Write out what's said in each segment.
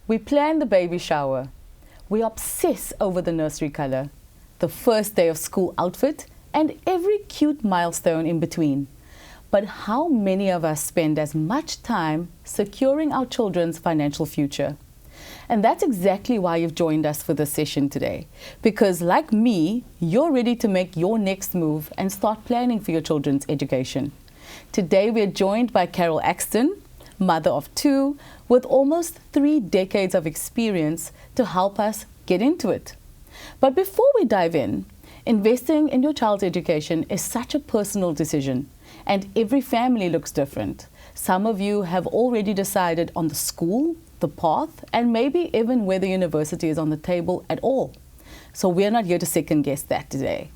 We plan the baby shower. We obsess over the nursery color, the first day of school outfit, and every cute milestone in between. But how many of us spend as much time securing our children's financial future? And that's exactly why you've joined us for this session today. Because like me, you're ready to make your next move and start planning for your children's education. Today we're joined by Carol Axten, mother of 2, with almost 3 decades of experience to help us get into it. But before we dive in, investing in your child's education is such a personal decision, and every family looks different. Some of you have already decided on the school, the path, and maybe even whether university is on the table at all. So we're not here to second guess that today.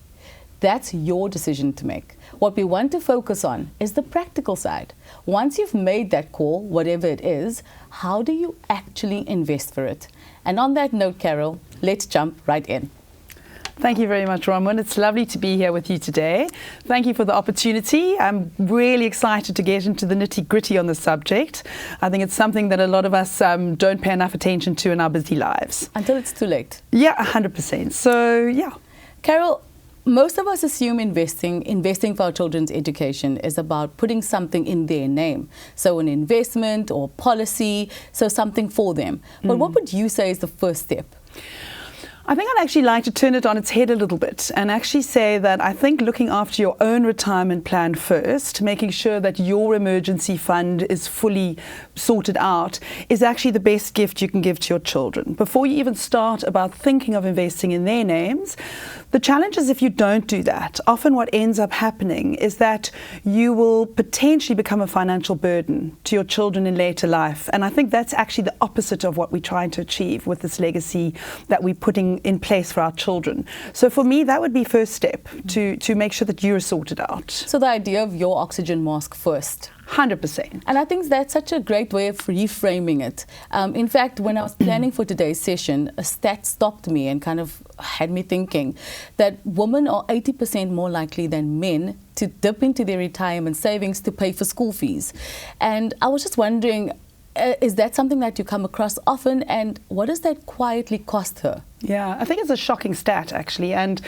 That's your decision to make. What we want to focus on is the practical side. Once you've made that call, whatever it is, how do you actually invest for it? And on that note, Carol, let's jump right in. Thank you very much, Rhonwyn. It's lovely to be here with you today. Thank you for the opportunity. I'm really excited to get into the nitty-gritty on the subject. I think it's something that a lot of us don't pay enough attention to in our busy lives. Until it's too late. Yeah, 100%. So, yeah. Carol, most of us assume investing for our children's education is about putting something in their name. So an investment or policy, so something for them. But what would you say is the first step? I think I'd actually like to turn it on its head a little bit and actually say that I think looking after your own retirement plan first, making sure that your emergency fund is fully sorted out, is actually the best gift you can give to your children. Before you even start about thinking of investing in their names, the challenge is if you don't do that, often what ends up happening is that you will potentially become a financial burden to your children in later life. And I think that's actually the opposite of what we're trying to achieve with this legacy that we're putting in place for our children. So for me, that would be first step, to make sure that you're sorted out. So the idea of your oxygen mask first. 100%. And I think that's such a great way of reframing it. In fact, when I was planning for today's session, a stat stopped me and kind of had me thinking that women are 80% more likely than men to dip into their retirement savings to pay for school fees. And I was just wondering, is that something that you come across often, and what does that quietly cost her? Yeah, I think it's a shocking stat, actually. And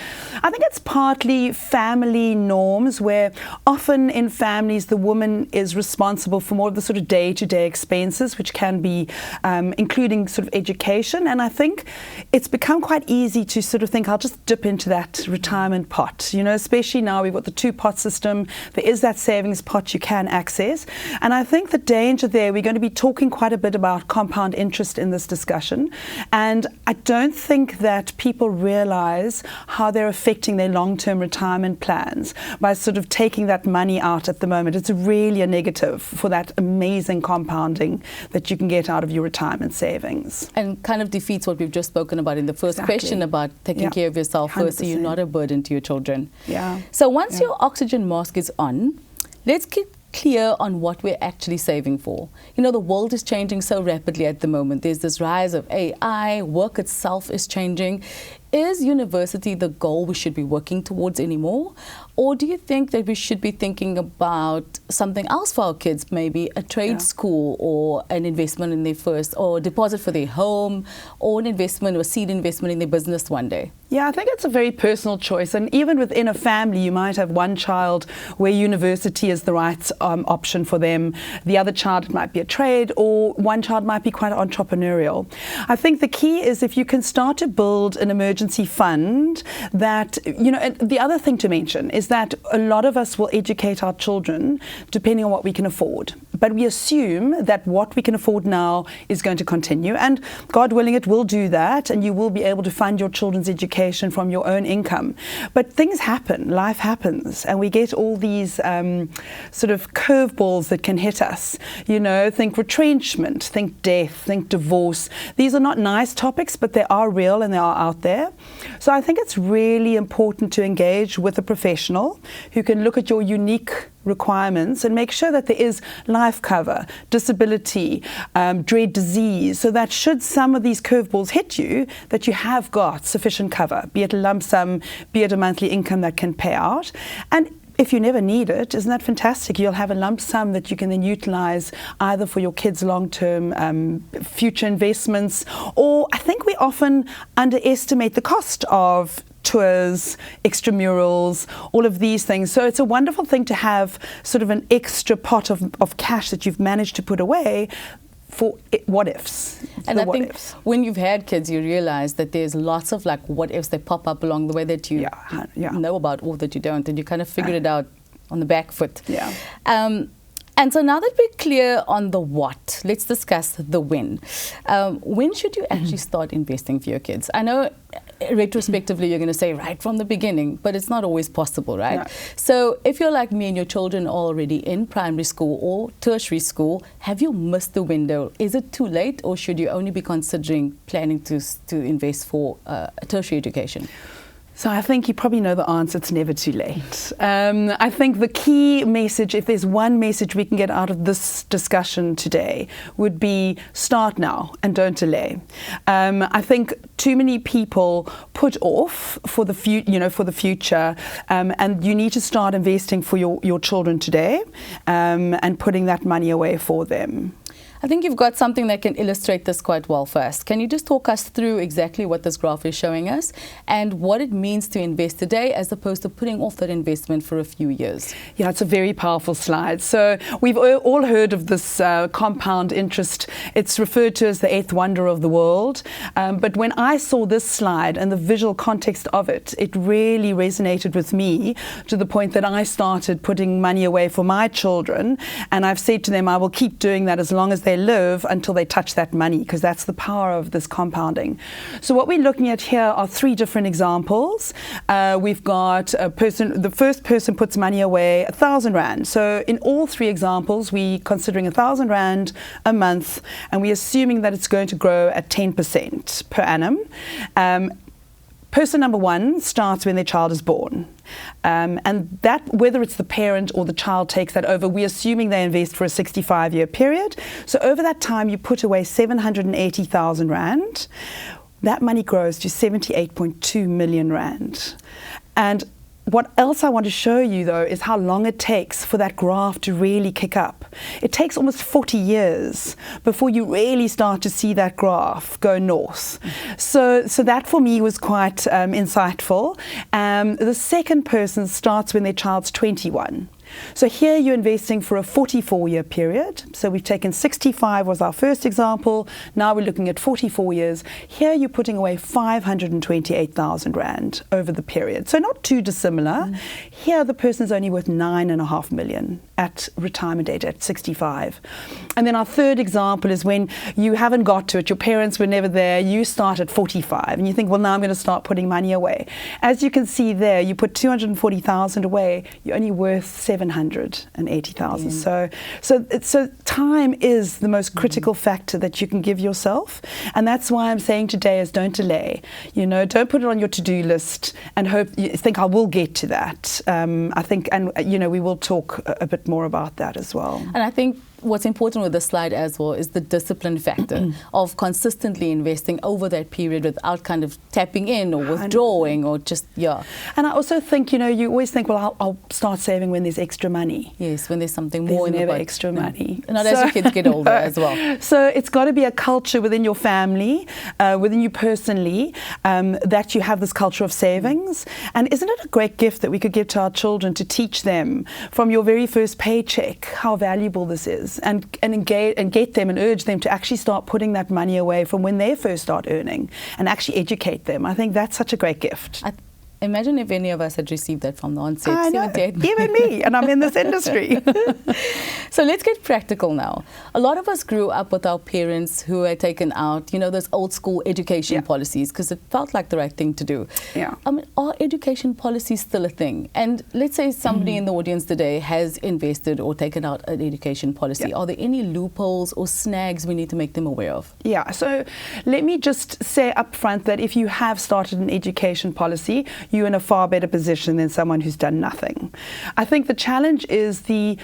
I think it's partly family norms, where often in families the woman is responsible for more of the sort of day-to-day expenses, which can be including sort of education. And I think it's become quite easy to sort of think, I'll just dip into that retirement pot, you know, especially now we've got the 2-pot system. There is that savings pot you can access. And I think the danger there, we're going to be talking quite a bit about compound interest in this discussion. And I don't think that people realize how they're affecting their long-term retirement plans by sort of taking that money out at the moment. It's really a negative for that amazing compounding that you can get out of your retirement savings. And kind of defeats what we've just spoken about in the first question about taking care of yourself first, so you're not a burden to your children. Yeah. So once your oxygen mask is on, let's get clear on what we're actually saving for. You know, the world is changing so rapidly at the moment. There's this rise of AI, work itself is changing. Is university the goal we should be working towards anymore? Or do you think that we should be thinking about something else for our kids, maybe a trade school, or an investment in their first, or a deposit for their home, or an investment or seed investment in their business one day? Yeah, I think it's a very personal choice. And even within a family, you might have one child where university is the right option for them. The other child, it might be a trade, or one child might be quite entrepreneurial. I think the key is if you can start to build an emergency fund that, you know, and the other thing to mention is that a lot of us will educate our children depending on what we can afford. But we assume that what we can afford now is going to continue. And God willing, it will do that. And you will be able to fund your children's education from your own income. But things happen, life happens. And we get all these sort of curveballs that can hit us. You know, think retrenchment, think death, think divorce. These are not nice topics, but they are real and they are out there. So I think it's really important to engage with a professional who can look at your unique requirements and make sure that there is life cover, disability, dread disease, so that should some of these curveballs hit you, that you have got sufficient cover, be it a lump sum, be it a monthly income that can pay out. And if you never need it, isn't that fantastic? You'll have a lump sum that you can then utilize either for your kids' long-term future investments, or I think we often underestimate the cost of tours, extramurals, all of these things. So it's a wonderful thing to have sort of an extra pot of cash that you've managed to put away for what ifs. And I think when you've had kids, you realize that there's lots of like what ifs that pop up along the way that you know about or that you don't, and you kind of figure it out on the back foot. Yeah. And so now that we're clear on the what, let's discuss the when. When should you actually start investing for your kids? I know retrospectively you're going to say right from the beginning, but it's not always possible, right? No. So if you're like me and your children are already in primary school or tertiary school, have you missed the window? Is it too late, or should you only be considering planning to invest for tertiary education? So I think you probably know the answer. It's never too late. I think the key message, if there's one message we can get out of this discussion today, would be start now and don't delay. I think too many people put off for the future, and you need to start investing for your children today, and putting that money away for them. I think you've got something that can illustrate this quite well first. Can you just talk us through exactly what this graph is showing us and what it means to invest today as opposed to putting off that investment for a few years? Yeah, it's a very powerful slide. So we've all heard of this compound interest. It's referred to as the eighth wonder of the world. But when I saw this slide and the visual context of it, it really resonated with me to the point that I started putting money away for my children. And I've said to them, I will keep doing that as long as they live until they touch that money, because that's the power of this compounding. So what we're looking at here are three different examples. We've got the first person puts money away, 1,000 Rand. So in all three examples, we're considering 1,000 Rand a month, and we're assuming that it's going to grow at 10% per annum. Person number one starts when their child is born. And that, whether it's the parent or the child takes that over, we're assuming they invest for a 65-year period. So over that time, you put away 780,000 Rand. That money grows to 78.2 million Rand. And what else I want to show you, though, is how long it takes for that graph to really kick up. It takes almost 40 years before you really start to see that graph go north. So that for me was quite insightful. The second person starts when their child's 21. So here you're investing for a 44-year period. So we've taken 65 was our first example. Now we're looking at 44 years. Here you're putting away 528,000 Rand over the period. So not too dissimilar. Here the person's only worth 9.5 million at retirement age at 65. And then our third example is when you haven't got to it. Your parents were never there. You start at 45 and you think, well, now I'm going to start putting money away. As you can see there, you put 240,000 away. You're only worth 780,000. So time is the most critical factor that you can give yourself, and that's why I'm saying today is don't delay. Don't put it on your to-do list and think I will get to that. I think, and we will talk a bit more about that as well. And I think what's important with this slide as well is the discipline factor of consistently investing over that period without kind of tapping in or withdrawing or just, And I also think, you always think, well, I'll start saving when there's extra money. Yes, when there's something more in the never extra money. Not as your kids get older as well. So it's got to be a culture within your family, within you personally, that you have this culture of savings. And isn't it a great gift that we could give to our children to teach them from your very first paycheck how valuable this is? And engage and get them and urge them to actually start putting that money away from when they first start earning and actually educate them. I think that's such a great gift. Imagine if any of us had received that from the onset. I know, even me, and I'm in this industry. So let's get practical now. A lot of us grew up with our parents who had taken out, those old school education policies because it felt like the right thing to do. Yeah. Are education policies still a thing? And let's say somebody in the audience today has invested or taken out an education policy. Yeah. Are there any loopholes or snags we need to make them aware of? Yeah, so let me just say up front that if you have started an education policy, you're in a far better position than someone who's done nothing. I think the challenge is the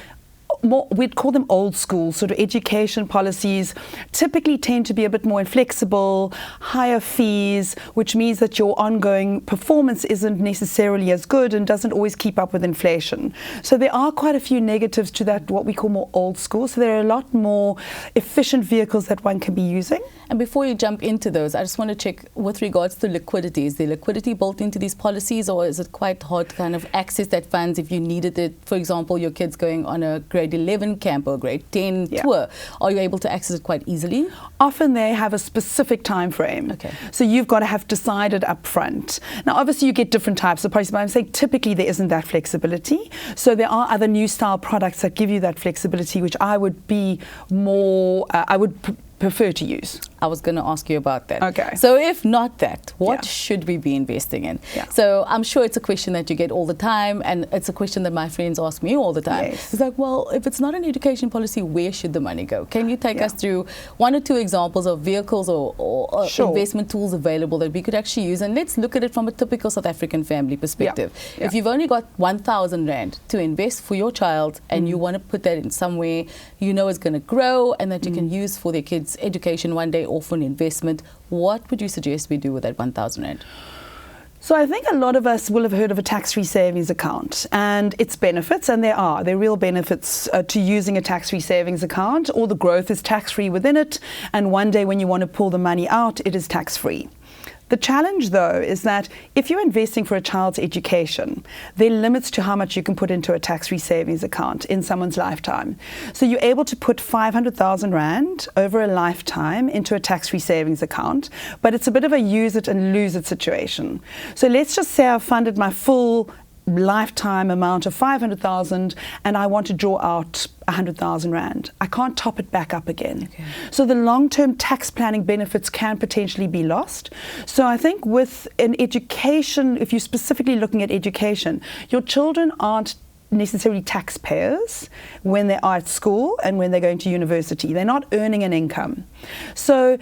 more, we'd call them old school sort of education policies, typically tend to be a bit more inflexible, higher fees, which means that your ongoing performance isn't necessarily as good and doesn't always keep up with inflation. So there are quite a few negatives to that, what we call more old school. So there are a lot more efficient vehicles that one can be using. And before you jump into those, I just want to check with regards to liquidity. Is the liquidity built into these policies, or is it quite hard to kind of access that funds if you needed it? For example, your kid's going on a grade 11 camp or grade 10 tour. Are you able to access it quite easily? Often they have a specific time frame. Okay. So you've got to have decided up front. Now, obviously, you get different types of policies, but I'm saying typically there isn't that flexibility. So there are other new style products that give you that flexibility, which I would be more, I would prefer to use. I was going to ask you about that. Okay. So if not that, what should we be investing in? Yeah. So I'm sure it's a question that you get all the time, and it's a question that my friends ask me all the time. Yes. It's like, well, if it's not an education policy, where should the money go? Can you take us through one or two examples of vehicles or investment tools available that we could actually use? And let's look at it from a typical South African family perspective. Yeah. If you've only got 1,000 Rand to invest for your child and you want to put that in somewhere you know is going to grow and that you can use for their kids' education one day or for an investment, what would you suggest we do with that 1,000 Rand? So I think a lot of us will have heard of a tax-free savings account and its benefits, and there are real benefits to using a tax-free savings account. All the growth is tax-free within it, and one day when you want to pull the money out, it is tax-free. The challenge, though, is that if you're investing for a child's education, there are limits to how much you can put into a tax-free savings account in someone's lifetime. So you're able to put 500,000 Rand over a lifetime into a tax-free savings account, but it's a bit of a use it and lose it situation. So let's just say I've funded my full lifetime amount of 500,000 and I want to draw out 100,000 Rand. I can't top it back up again. Okay. So the long-term tax planning benefits can potentially be lost. So I think with an education, if you're specifically looking at education, your children aren't necessarily taxpayers when they are at school and when they're going to university. They're not earning an income. So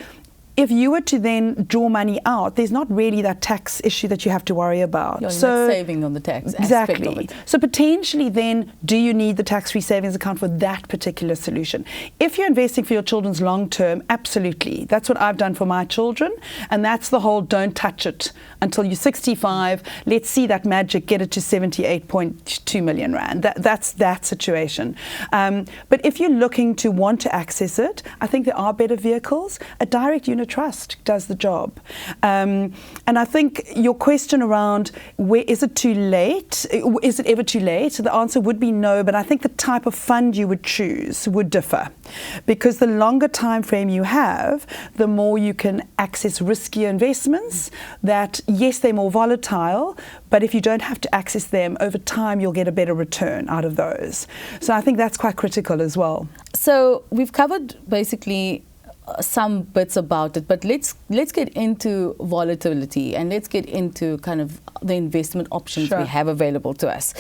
if you were to then draw money out, there's not really that tax issue that you have to worry about. You're not saving on the tax aspect of it. So potentially then, do you need the tax-free savings account for that particular solution? If you're investing for your children's long term, absolutely. That's what I've done for my children. And that's the whole don't touch it until you're 65. Let's see that magic, get it to 78.2 million Rand. That's that situation. But if you're looking to want to access it, I think there are better vehicles. A direct unit trust does the job. And I think your question around where is it too late? Is it ever too late? The answer would be no, but I think the type of fund you would choose would differ, because the longer time frame you have, the more you can access riskier investments that, yes, they're more volatile, but if you don't have to access them over time, you'll get a better return out of those. So I think that's quite critical as well. So we've covered basically some bits about it, but let's get into volatility and let's get into kind of the investment options we have available to us.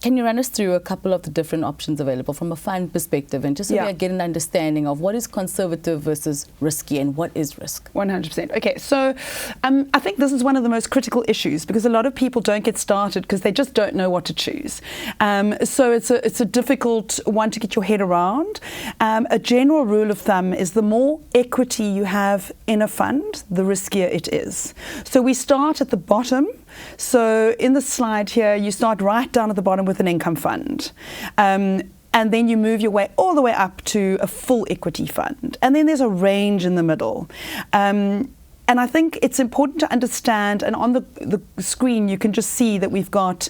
Can you run us through a couple of the different options available from a fund perspective, and just so we get an understanding of what is conservative versus risky and what is risk? 100%. Okay, so I think this is one of the most critical issues, because a lot of people don't get started because they just don't know what to choose. So it's a difficult one to get your head around. A general rule of thumb is the more equity you have in a fund, the riskier it is. So we start at the bottom. So in the slide here, you start right down at the bottom with an income fund. And then you move your way all the way up to a full equity fund. And then there's a range in the middle. And I think it's important to understand, and on the screen you can just see that we've got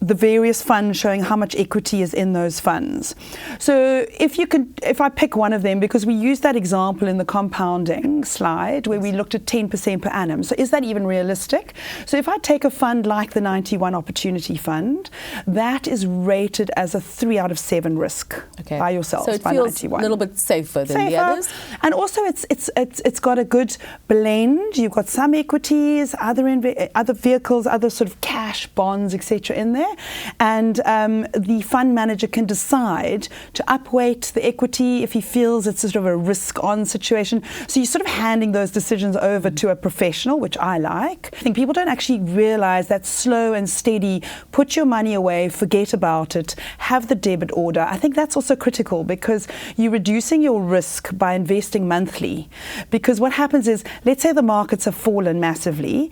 the various funds showing how much equity is in those funds. So if I pick one of them, because we used that example in the compounding slide where we looked at 10% per annum. So is that even realistic? So if I take a fund like the 91 Opportunity Fund, that is rated as a 3 out of 7 risk by yourselves. So it by feels 91. a little bit safer than the others. And also it's got a good blend. You've got some equities, other vehicles, other sort of cash, bonds, etc. in there. and the fund manager can decide to upweight the equity if he feels it's sort of a risk-on situation. So you're sort of handing those decisions over to a professional, which I like. I think people don't actually realize that slow and steady, put your money away, forget about it, have the debit order. I think that's also critical because you're reducing your risk by investing monthly. Because what happens is, let's say the markets have fallen massively,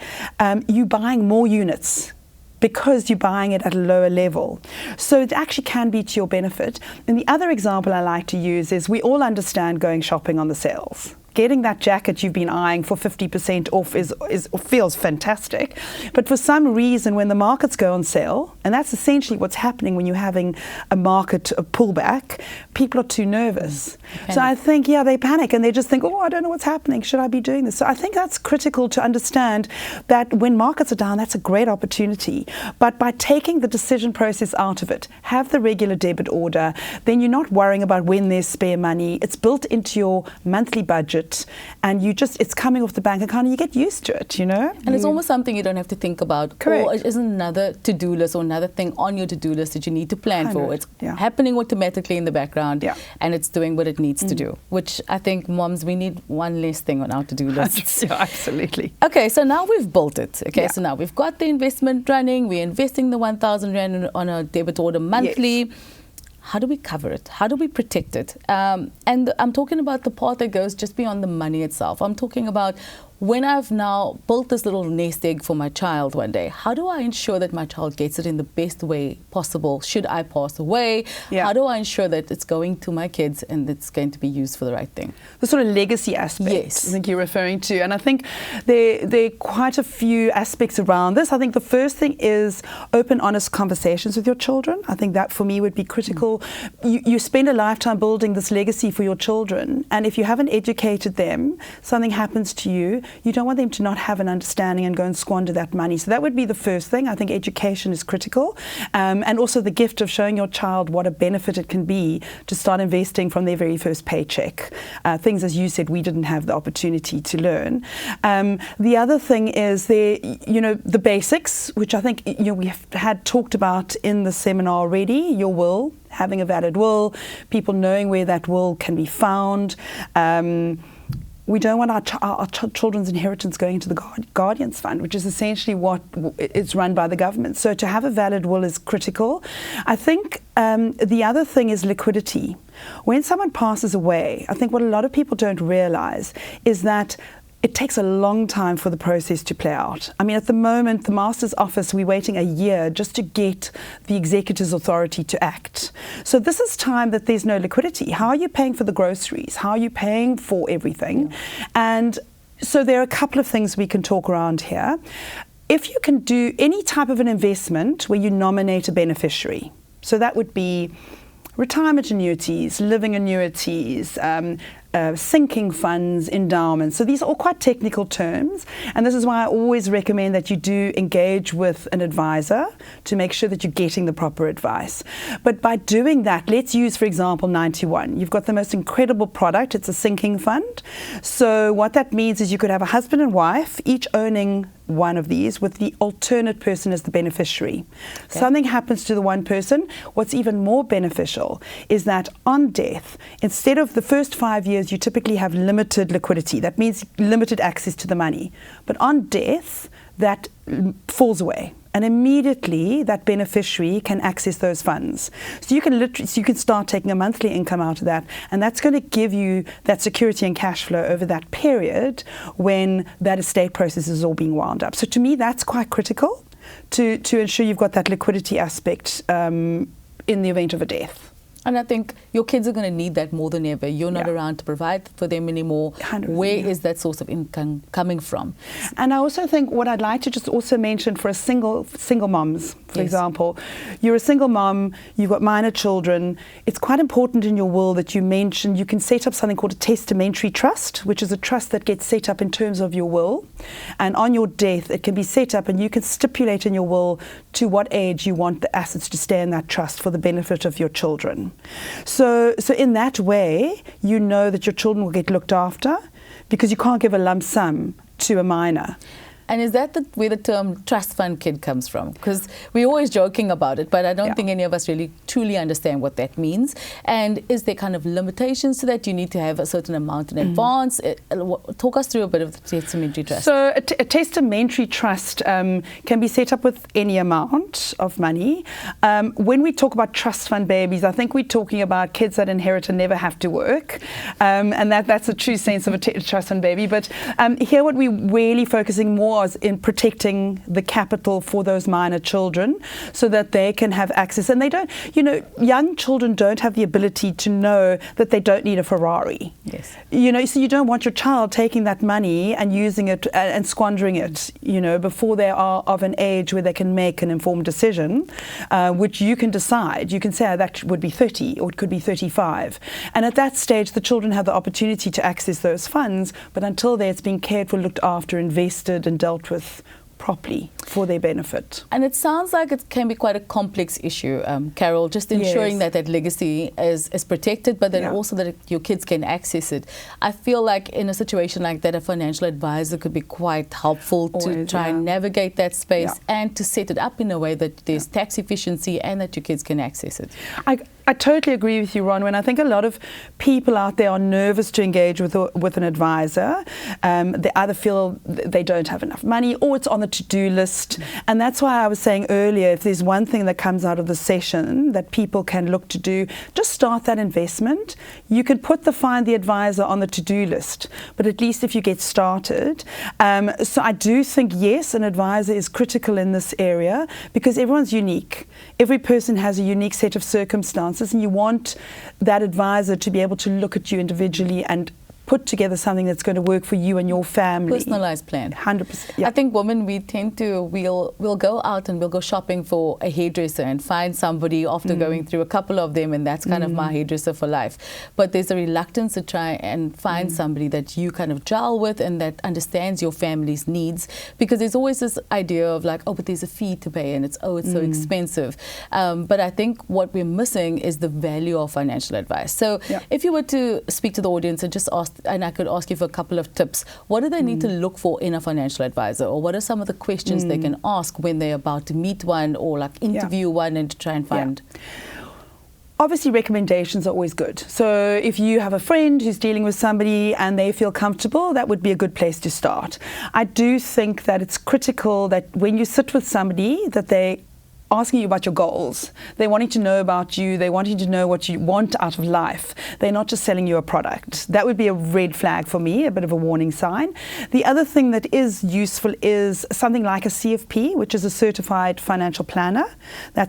you're buying more units because you're buying it at a lower level. So it actually can be to your benefit. And the other example I like to use is we all understand going shopping on the sales. Getting that jacket you've been eyeing for 50% off feels fantastic. But for some reason, when the markets go on sale, and that's essentially what's happening when you're having a market pullback, people are too nervous. So I think, they panic and they just think, I don't know what's happening. Should I be doing this? So I think that's critical to understand that when markets are down, that's a great opportunity. But by taking the decision process out of it, have the regular debit order, then you're not worrying about when there's spare money. It's built into your monthly budget. And it's coming off the bank account and you get used to it, And it's almost something you don't have to think about. Correct. Or it isn't another to-do list or another thing on your to-do list that you need to plan for. It's happening automatically in the background and it's doing what it needs to do, which I think moms, we need one less thing on our to-do list. Yeah, absolutely. Okay, so now we've built it. Okay, so now we've got the investment running. We're investing the 1,000 Rand on a debit order monthly. Yes. How do we cover it? How do we protect it? And I'm talking about the part that goes just beyond the money itself. I'm talking about when I've now built this little nest egg for my child one day, how do I ensure that my child gets it in the best way possible? Should I pass away? How do I ensure that it's going to my kids and it's going to be used for the right thing? The sort of legacy aspect, yes, I think you're referring to. And I think there are quite a few aspects around this. I think the first thing is open, honest conversations with your children. I think that for me would be critical. You spend a lifetime building this legacy for your children. And if you haven't educated them, something happens to you, you don't want them to not have an understanding and go and squander that money. So that would be the first thing. I think education is critical. And also the gift of showing your child what a benefit it can be to start investing from their very first paycheck. Things, as you said, we didn't have the opportunity to learn. The other thing is the basics, which I think we have had talked about in the seminar already. Your will, having a valid will, people knowing where that will can be found. We don't want our children's inheritance going into the Guardians Fund, which is essentially what it's run by the government. So to have a valid will is critical. I think the other thing is liquidity. When someone passes away, I think what a lot of people don't realize is that it takes a long time for the process to play out. I mean, at the moment, the Master's Office, we're waiting a year just to get the Executive's authority to act. So this is time that there's no liquidity. How are you paying for the groceries? How are you paying for everything? And so there are a couple of things we can talk around here. If you can do any type of an investment where you nominate a beneficiary, so that would be retirement annuities, living annuities, sinking funds, endowments. So these are all quite technical terms, and this is why I always recommend that you do engage with an advisor to make sure that you're getting the proper advice. But by doing that, let's use, for example, 91. You've got the most incredible product. It's a sinking fund. So what that means is you could have a husband and wife, each owning one of these, with the alternate person as the beneficiary. Okay. Something happens to the one person. What's even more beneficial is that on death, instead of the first 5 years, you typically have limited liquidity. That means limited access to the money. But on death, that falls away. And immediately that beneficiary can access those funds. So you can start taking a monthly income out of that, and that's going to give you that security and cash flow over that period when that estate process is all being wound up. So to me, that's quite critical to ensure you've got that liquidity aspect in the event of a death. And I think your kids are going to need that more than ever. You're not around to provide for them anymore. 100%. Where is that source of income coming from? And I also think what I'd like to just also mention for a single moms, for example, you're a single mom, you've got minor children. It's quite important in your will that you mention you can set up something called a testamentary trust, which is a trust that gets set up in terms of your will. And on your death, it can be set up and you can stipulate in your will to what age you want the assets to stay in that trust for the benefit of your children. So in that way, you know that your children will get looked after because you can't give a lump sum to a minor. And is that where the term trust fund kid comes from? Because we're always joking about it, but I don't think any of us really truly understand what that means. And is there kind of limitations to that? Do you need to have a certain amount in advance? Talk us through a bit of the testamentary trust. So a testamentary trust can be set up with any amount of money. When we talk about trust fund babies, I think we're talking about kids that inherit and never have to work. And that's a true sense of a trust fund baby. But here what we're really focusing more is in protecting the capital for those minor children so that they can have access. And they don't, young children don't have the ability to know that they don't need a Ferrari. Yes. So you don't want your child taking that money and using it and squandering it, before they are of an age where they can make an informed decision, which you can decide. You can say, that would be 30 or it could be 35. And at that stage, the children have the opportunity to access those funds, but until then, it's being cared for, looked after, invested and dealt with properly for their benefit. And it sounds like it can be quite a complex issue, Carol, just ensuring that legacy is protected, but then also that your kids can access it. I feel like in a situation like that, a financial advisor could be quite helpful to try and navigate that space and to set it up in a way that there's tax efficiency and that your kids can access it. I totally agree with you, Rhonwyn. I think a lot of people out there are nervous to engage with an advisor. They either feel they don't have enough money or it's on the to-do list. And that's why I was saying earlier, if there's one thing that comes out of the session that people can look to do, just start that investment. You can find the advisor on the to-do list, but at least if you get started. So I do think, yes, an advisor is critical in this area because everyone's unique. Every person has a unique set of circumstances, and you want that advisor to be able to look at you individually and put together something that's going to work for you and your family. Personalized plan. 100%. I think women, we tend to, we'll go out and we'll go shopping for a hairdresser and find somebody after going through a couple of them, and that's kind of my hairdresser for life. But there's a reluctance to try and find somebody that you kind of gel with and that understands your family's needs, because there's always this idea of like, oh, but there's a fee to pay and it's so expensive. But I think what we're missing is the value of financial advice. So if you were to speak to the audience and just ask, and I could ask you for a couple of tips, what do they need to look for in a financial advisor, or what are some of the questions they can ask when they're about to meet one or like interview one and to try and find? Obviously, recommendations are always good. So if you have a friend who's dealing with somebody and they feel comfortable, that would be a good place to start. I do think that it's critical that when you sit with somebody that they asking you about your goals. They're wanting to know about you. They're wanting to know what you want out of life. They're not just selling you a product. That would be a red flag for me, a bit of a warning sign. The other thing that is useful is something like a CFP, which is a certified financial planner. That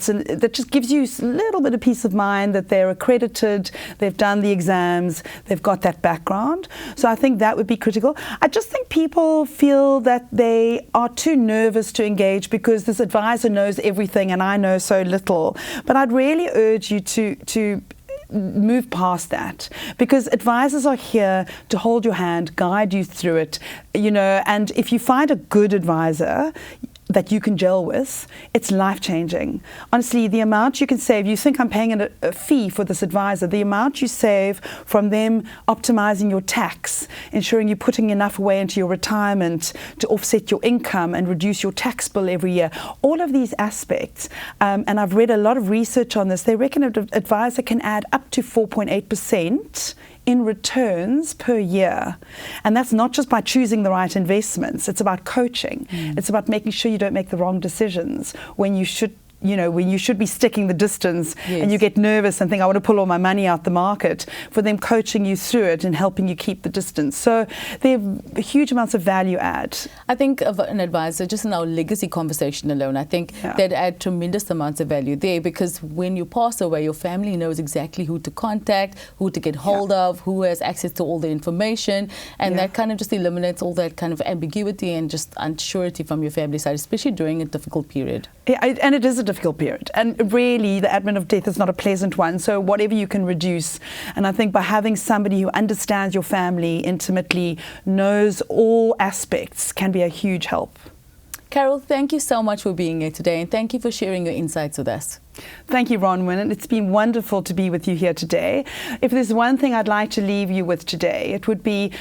just gives you a little bit of peace of mind that they're accredited, they've done the exams, they've got that background. So I think that would be critical. I just think people feel that they are too nervous to engage because this advisor knows everything and I know so little. But I'd really urge you to move past that, because advisors are here to hold your hand, guide you through it, and if you find a good advisor that you can gel with, it's life-changing. Honestly, the amount you can save, you think I'm paying a fee for this advisor, the amount you save from them optimizing your tax, ensuring you're putting enough away into your retirement to offset your income and reduce your tax bill every year, all of these aspects, and I've read a lot of research on this, they reckon an advisor can add up to 4.8% in returns per year. And that's not just by choosing the right investments, it's about coaching. It's about making sure you don't make the wrong decisions when you should be sticking the distance and you get nervous and think, I want to pull all my money out the market, for them coaching you through it and helping you keep the distance. So there are huge amounts of value add. I think of an advisor, just in our legacy conversation alone, I think they'd add tremendous amounts of value there, because when you pass away, your family knows exactly who to contact, who to get hold of, who has access to all the information, and that kind of just eliminates all that kind of ambiguity and just unsurety from your family side, especially during a difficult period. Yeah, and it is a difficult period, and really the admin of death is not a pleasant one, so whatever you can reduce. And I think by having somebody who understands your family intimately, knows all aspects, can be a huge help. Carol, thank you so much for being here today, and thank you for sharing your insights with us. Thank you, Rhonwyn, and it's been wonderful to be with you here today. If there's one thing I'd like to leave you with today, it would be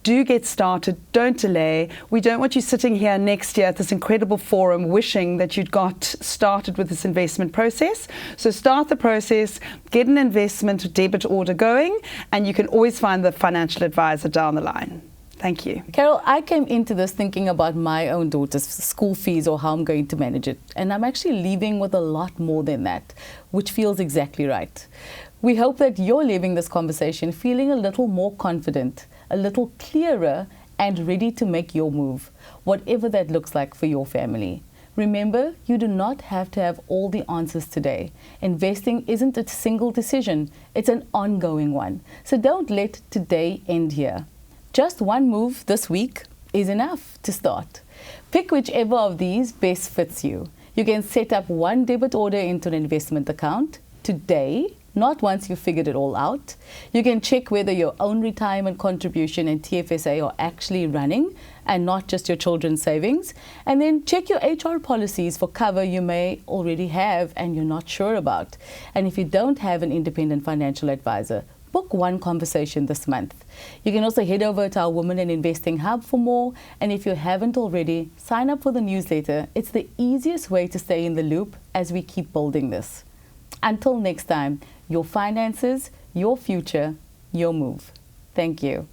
Do get started. Don't delay. We don't want you sitting here next year at this incredible forum wishing that you'd got started with this investment process. So start the process, get an investment debit order going, and you can always find the financial advisor down the line. Thank you. Carol, I came into this thinking about my own daughter's school fees or how I'm going to manage it. And I'm actually leaving with a lot more than that, which feels exactly right. We hope that you're leaving this conversation feeling a little more confident, a little clearer, and ready to make your move, whatever that looks like for your family. Remember, you do not have to have all the answers today. Investing isn't a single decision, it's an ongoing one. So don't let today end here. Just one move this week is enough to start. Pick whichever of these best fits you. You can set up one debit order into an investment account today, not once you've figured it all out. You can check whether your own retirement contribution and TFSA are actually running and not just your children's savings. And then check your HR policies for cover you may already have and you're not sure about. And if you don't have an independent financial advisor, book one conversation this month. You can also head over to our Women in Investing Hub for more. And if you haven't already, sign up for the newsletter. It's the easiest way to stay in the loop as we keep building this. Until next time, your finances, your future, your move. Thank you.